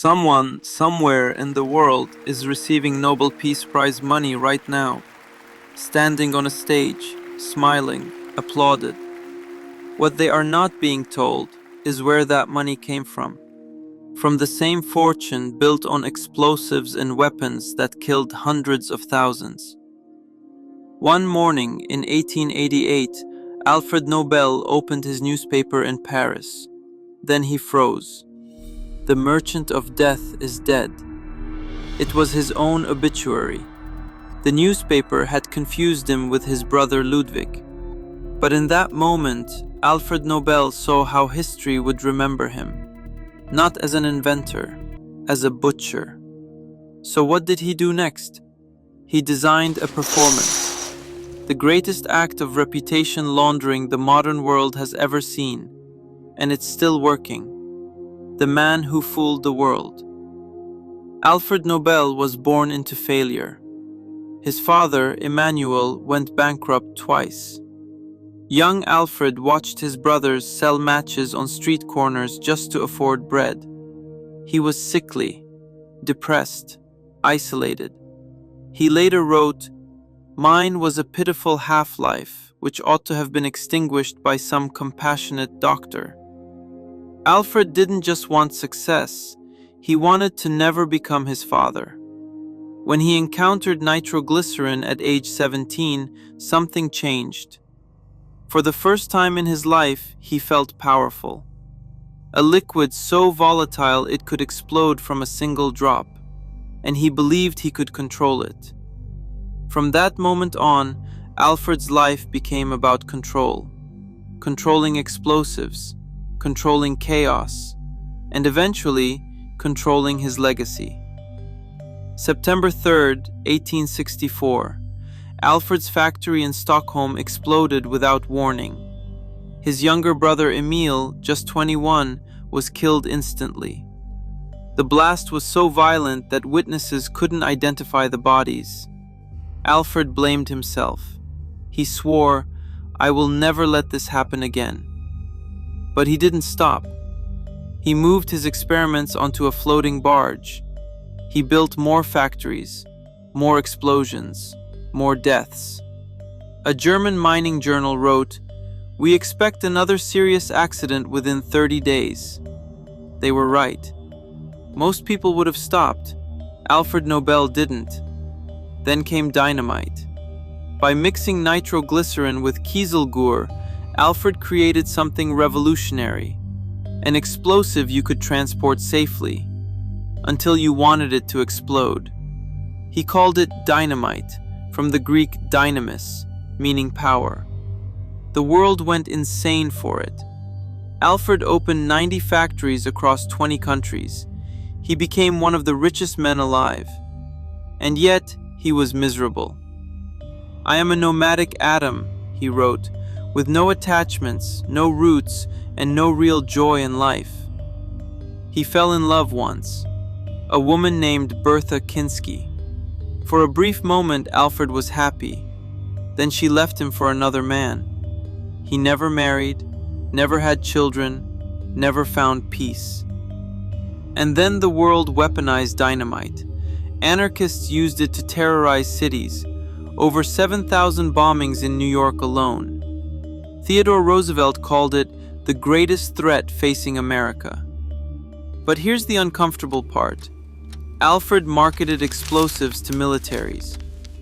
Someone, somewhere in the world, is receiving Nobel Peace Prize money right now, standing on a stage, smiling, applauded. What they are not being told is where that money came from. From the same fortune built on explosives and weapons that killed hundreds of thousands. One morning in 1888, Alfred Nobel opened his newspaper in Paris. Then he froze. The merchant of death is dead. It was his own obituary. The newspaper had confused him with his brother Ludwig. But in that moment, Alfred Nobel saw how history would remember him. Not as an inventor, as a butcher. So what did he do next? He designed a performance. The greatest act of reputation laundering the modern world has ever seen. And it's still working. The man who fooled the world. Alfred Nobel was born into failure. His father, Emmanuel, went bankrupt twice. Young Alfred watched his brothers sell matches on street corners just to afford bread. He was sickly, depressed, isolated. He later wrote, "Mine was a pitiful half-life, which ought to have been extinguished by some compassionate doctor." Alfred didn't just want success, he wanted to never become his father. When he encountered nitroglycerin at age 17, something changed. For the first time in his life, he felt powerful. A liquid so volatile it could explode from a single drop, and he believed he could control it. From that moment on, Alfred's life became about control. Controlling explosives, controlling chaos, and eventually controlling his legacy. September 3rd, 1864. Alfred's factory in Stockholm exploded without warning. His younger brother Emil, just 21, was killed instantly. The blast was so violent that witnesses couldn't identify the bodies. Alfred blamed himself. He swore, "I will never let this happen again." But he didn't stop. He moved his experiments onto a floating barge. He built more factories, more explosions, more deaths. A German mining journal wrote, "We expect another serious accident within 30 days. They were right. Most people would have stopped. Alfred Nobel didn't. Then came dynamite. By mixing nitroglycerin with kieselguhr, Alfred created something revolutionary, an explosive you could transport safely, until you wanted it to explode. He called it dynamite, from the Greek dynamis, meaning power. The world went insane for it. Alfred opened 90 factories across 20 countries. He became one of the richest men alive. And yet, he was miserable. "I am a nomadic atom," he wrote, "with no attachments, no roots, and no real joy in life." He fell in love once, a woman named Bertha Kinsky. For a brief moment, Alfred was happy. Then she left him for another man. He never married, never had children, never found peace. And then the world weaponized dynamite. Anarchists used it to terrorize cities. Over 7,000 bombings in New York alone. Theodore Roosevelt called it the greatest threat facing America. But here's the uncomfortable part. Alfred marketed explosives to militaries.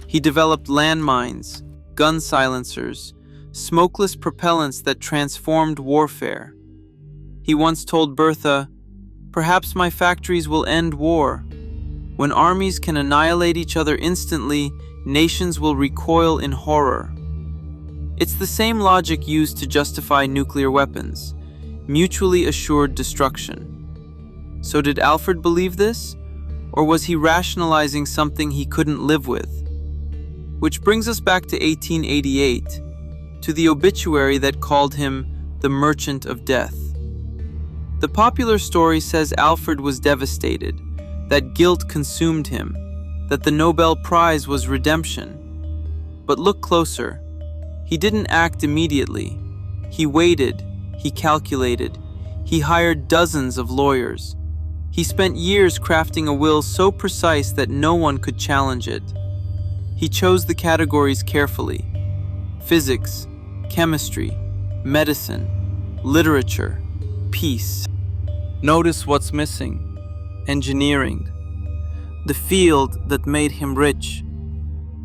He developed landmines, gun silencers, smokeless propellants that transformed warfare. He once told Bertha, "Perhaps my factories will end war. When armies can annihilate each other instantly, nations will recoil in horror." It's the same logic used to justify nuclear weapons, mutually assured destruction. So did Alfred believe this? Or was he rationalizing something he couldn't live with? Which brings us back to 1888, to the obituary that called him the Merchant of Death. The popular story says Alfred was devastated, that guilt consumed him, that the Nobel Prize was redemption. But look closer. He didn't act immediately. He waited, he calculated, he hired dozens of lawyers. He spent years crafting a will so precise that no one could challenge it. He chose the categories carefully: physics, chemistry, medicine, literature, peace. Notice what's missing: engineering, the field that made him rich.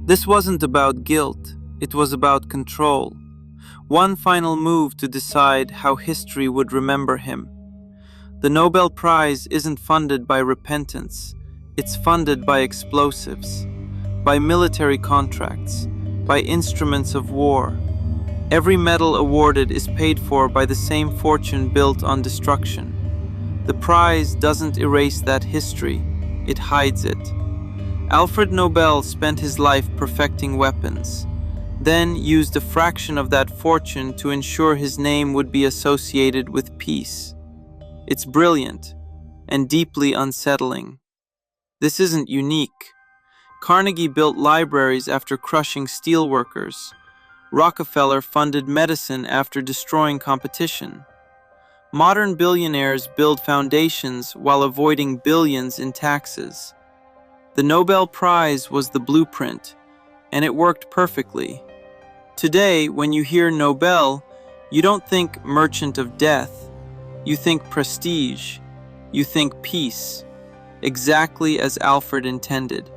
This wasn't about guilt, it was about control. One final move to decide how history would remember him. The Nobel Prize isn't funded by repentance, it's funded by explosives, by military contracts, by instruments of war. Every medal awarded is paid for by the same fortune built on destruction. The prize doesn't erase that history, it hides it. Alfred Nobel spent his life perfecting weapons, then used a fraction of that fortune to ensure his name would be associated with peace. It's brilliant and deeply unsettling. This isn't unique. Carnegie built libraries after crushing steelworkers. Rockefeller funded medicine after destroying competition. Modern billionaires build foundations while avoiding billions in taxes. The Nobel Prize was the blueprint, and it worked perfectly. Today, when you hear Nobel, you don't think merchant of death. You think prestige. You think peace, exactly as Alfred intended.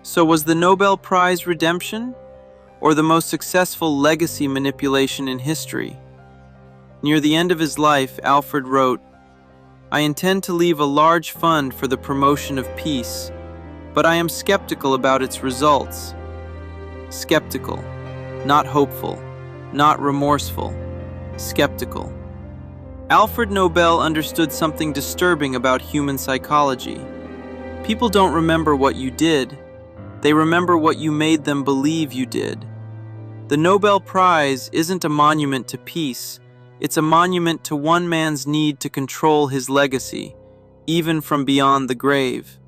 So was the Nobel Prize redemption, or the most successful legacy manipulation in history? Near the end of his life, Alfred wrote, "I intend to leave a large fund for the promotion of peace, but I am skeptical about its results." Skeptical, not hopeful, not remorseful, skeptical. Alfred Nobel understood something disturbing about human psychology. People don't remember what you did, they remember what you made them believe you did. The Nobel Prize isn't a monument to peace, it's a monument to one man's need to control his legacy, even from beyond the grave.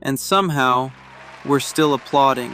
And somehow, we're still applauding.